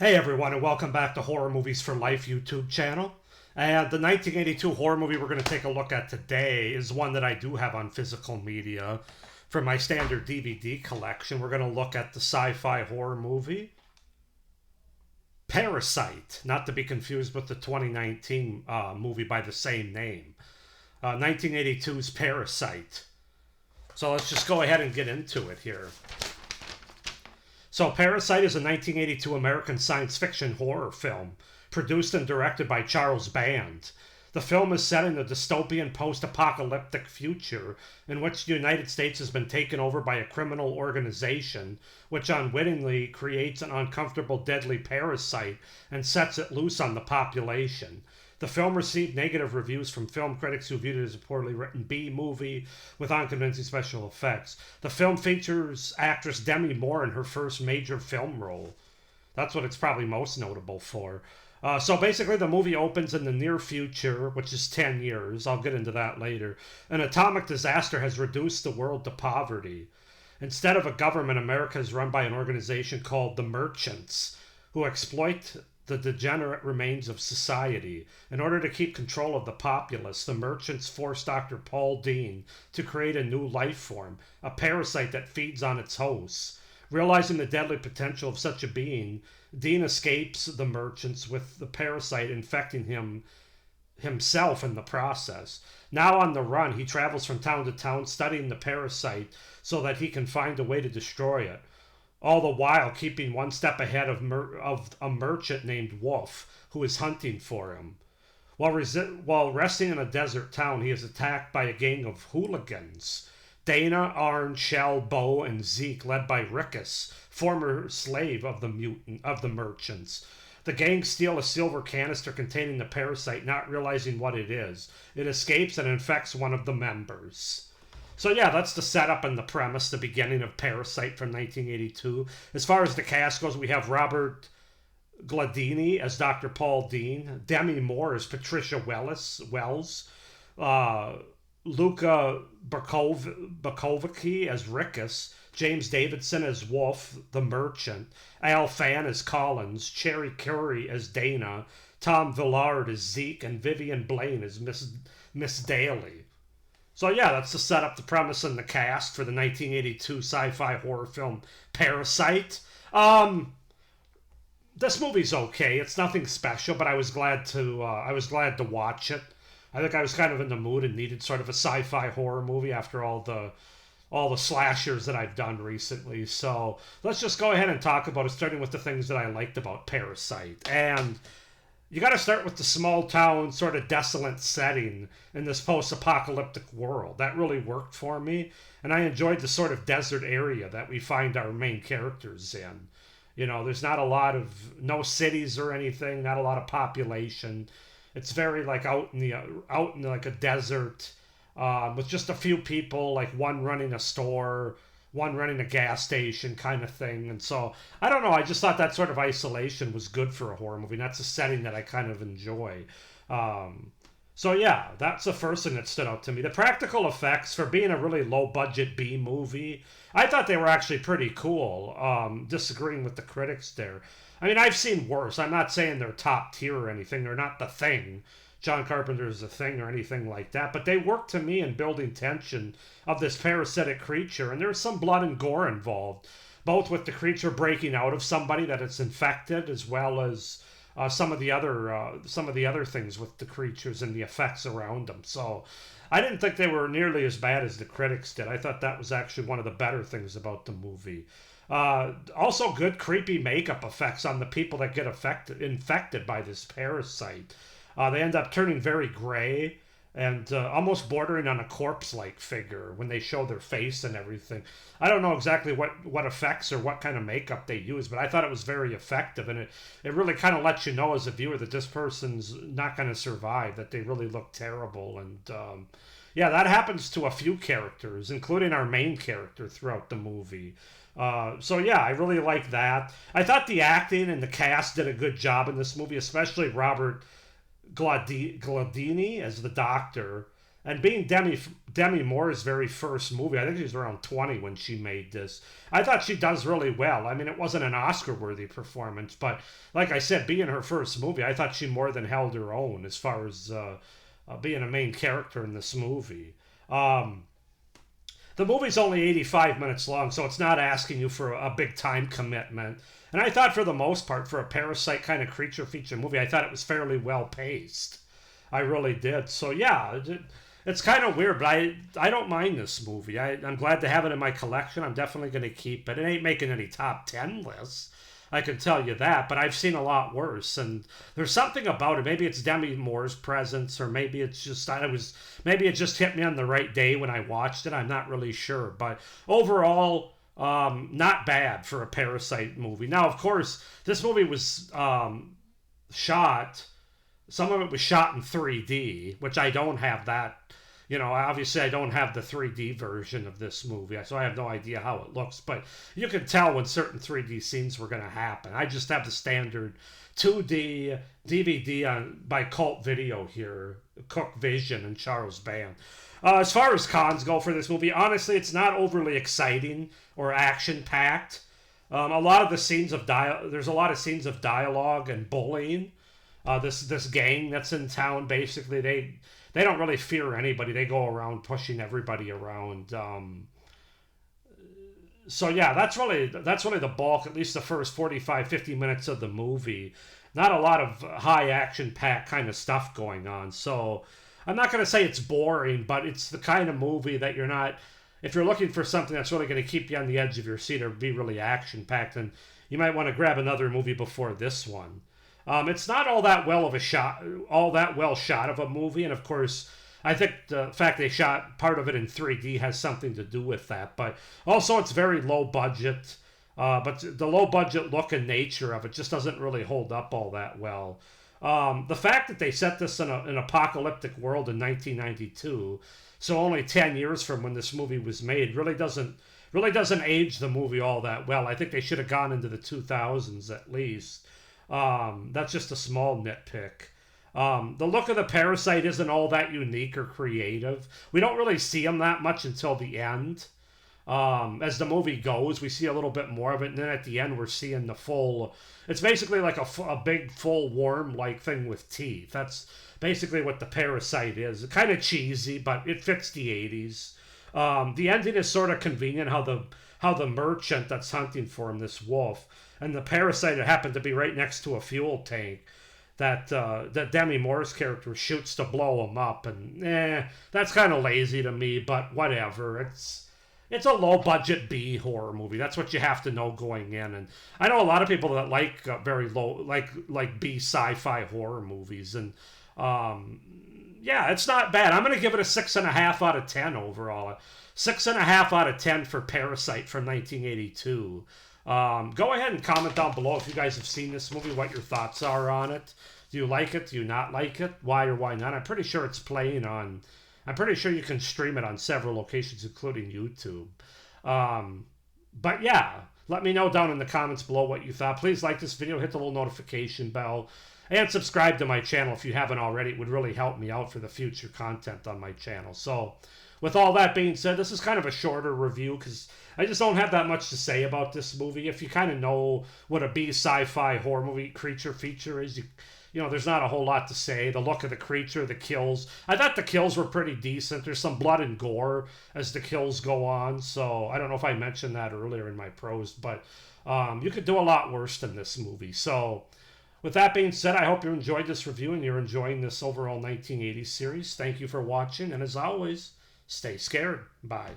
Hey everyone, and welcome back to Horror Movies for Life YouTube channel. And the 1982 horror movie we're going to take a look at today is one that I do have on physical media for my standard DVD collection. We're going to look at the Sci Fi Horror Movie Parasite, not to be confused with the 2019 movie by the same name. 1982's Parasite. So let's just go ahead and get into it here. So Parasite is a 1982 American science fiction horror film produced and directed by Charles Band. The film is set in a dystopian post-apocalyptic future in which the United States has been taken over by a criminal organization which unwittingly creates an uncomfortable deadly parasite and sets it loose on the population. The film received negative reviews from film critics who viewed it as a poorly written B-movie with unconvincing special effects. The film features actress Demi Moore in her first major film role. That's what it's probably most notable for. So basically the movie opens in the near future, which is 10 years. I'll get into that later. An atomic disaster has reduced the world to poverty. Instead of a government, America is run by an organization called the Merchants, who exploit the degenerate remains of society. In order to keep control of the populace, the Merchants force Dr. Paul Dean to create a new life form, a parasite that feeds on its hosts. Realizing the deadly potential of such a being, Dean escapes the Merchants with the parasite infecting himself in the process. Now on the run, he travels from town to town studying the parasite so that he can find a way to destroy it, all the while keeping one step ahead of a merchant named Wolf, who is hunting for him. While resting in a desert town, he is attacked by a gang of hooligans. Dana, Arn, Shell, Bo, and Zeke, led by Rickus, former slave of the Merchants. The gang steal a silver canister containing the parasite, not realizing what it is. It escapes and infects one of the members. So yeah, that's the setup and the premise, the beginning of Parasite from 1982. As far as the cast goes, we have Robert Gladini as Dr. Paul Dean, Demi Moore as Patricia Wells, Luca Bakovicki as Rickus, James Davidson as Wolf, the Merchant, Al Fan as Collins, Cherry Curry as Dana, Tom Villard as Zeke, and Vivian Blaine as Miss Daly. So yeah, that's the setup, the premise, and the cast for the 1982 sci-fi horror film Parasite. This movie's okay. It's nothing special, but I was glad to watch it. I think I was kind of in the mood and needed sort of a sci-fi horror movie after all the slashers that I've done recently. So let's just go ahead and talk about it, starting with the things that I liked about Parasite. And you got to start with the small town, sort of desolate setting in this post-apocalyptic world. That really worked for me, and I enjoyed the sort of desert area that we find our main characters in. You know, there's not a lot of, no cities or anything, not a lot of population. It's very like out in like a desert, with just a few people, like one running a store, one running a gas station kind of thing. And so, I don't know, I just thought that sort of isolation was good for a horror movie. And that's a setting that I kind of enjoy. So yeah, that's the first thing that stood out to me. The practical effects, for being a really low-budget B movie, I thought they were actually pretty cool, disagreeing with the critics there. I mean, I've seen worse. I'm not saying they're top tier or anything. They're not The Thing. John Carpenter's The Thing or anything like that. But they work to me in building tension of this parasitic creature. And there's some blood and gore involved, both with the creature breaking out of somebody that it's infected, as well as some of the other things with the creatures and the effects around them. So I didn't think they were nearly as bad as the critics did. I thought that was actually one of the better things about the movie. Also, good creepy makeup effects on the people that get infected by this parasite. They end up turning very gray and almost bordering on a corpse-like figure when they show their face and everything. I don't know exactly what effects or what kind of makeup they use, but I thought it was very effective, and it really kind of lets you know as a viewer that this person's not going to survive, that they really look terrible. And yeah, that happens to a few characters, including our main character throughout the movie. So yeah, I really like that. I thought the acting and the cast did a good job in this movie, especially Robert Gladini as the doctor, And being Demi Moore's very first movie, I think she was around 20 when she made this. I thought she does really well. I mean, it wasn't an Oscar-worthy performance, but like I said, being her first movie, I thought she more than held her own as far as being a main character in this movie. The movie's only 85 minutes long, so it's not asking you for a big time commitment. And I thought for the most part, for a Parasite kind of creature feature movie, I thought it was fairly well paced. I really did. So yeah, it's kind of weird, but I don't mind this movie. I'm glad to have it in my collection. I'm definitely going to keep it. It ain't making any top 10 lists, I can tell you that, but I've seen a lot worse. And there's something about it. Maybe it's Demi Moore's presence, or maybe it's just maybe it just hit me on the right day when I watched it. I'm not really sure, but overall, not bad for a Parasite movie. Now, of course, this movie was shot. Some of it was shot in 3D, which I don't have that. You know, obviously I don't have the 3D version of this movie, so I have no idea how it looks. But you can tell when certain 3D scenes were going to happen. I just have the standard 2D DVD by Cult Video here, Cook Vision and Charles Band. As far as cons go for this movie, honestly, it's not overly exciting or action-packed. A lot of the scenes of there's a lot of scenes of dialogue and bullying. This gang that's in town, basically, they don't really fear anybody. They go around pushing everybody around. So yeah, that's really the bulk, at least the first 45, 50 minutes of the movie. Not a lot of high action packed kind of stuff going on. So I'm not going to say it's boring, but it's the kind of movie that you're not, if you're looking for something that's really going to keep you on the edge of your seat or be really action packed, then you might want to grab another movie before this one. It's not all that well shot of a movie, and of course, I think the fact they shot part of it in 3D has something to do with that. But also, it's very low budget. But the low budget look and nature of it just doesn't really hold up all that well. The fact that they set this in an apocalyptic world in 1992, so only 10 years from when this movie was made, really doesn't age the movie all that well. I think they should have gone into the 2000s at least. That's just a small nitpick. The look of the Parasite isn't all that unique or creative. We don't really see him that much until the end. As the movie goes, we see a little bit more of it, and then at the end we're seeing the full... It's basically like a big, full worm-like thing with teeth. That's basically what the Parasite is. It's kind of cheesy, but it fits the 80s. The ending is sort of convenient, how the merchant that's hunting for him, this wolf, and the Parasite happened to be right next to a fuel tank that Demi Moore's character shoots to blow him up, and that's kind of lazy to me, but whatever. It's a low budget B horror movie. That's what you have to know going in, and I know a lot of people that like very low, like B sci-fi horror movies, and yeah, it's not bad. I'm gonna give it a 6.5 out of 10 overall. 6.5 out of 10 for Parasite from 1982. Go ahead and comment down below if you guys have seen this movie, what your thoughts are on it. Do you like it? Do you not like it? Why or why not? I'm pretty sure it's playing on... I'm pretty sure you can stream it on several locations, including YouTube. But yeah, let me know down in the comments below what you thought. Please like this video, hit the little notification bell, and subscribe to my channel if you haven't already. It would really help me out for the future content on my channel. So, with all that being said, this is kind of a shorter review because I just don't have that much to say about this movie. If you kind of know what a B sci-fi horror movie creature feature is, you know, there's not a whole lot to say. The look of the creature, the kills. I thought the kills were pretty decent. There's some blood and gore as the kills go on. So I don't know if I mentioned that earlier in my prose, but you could do a lot worse than this movie. So with that being said, I hope you enjoyed this review and you're enjoying this overall 1980s series. Thank you for watching. And as always, stay scared. Bye.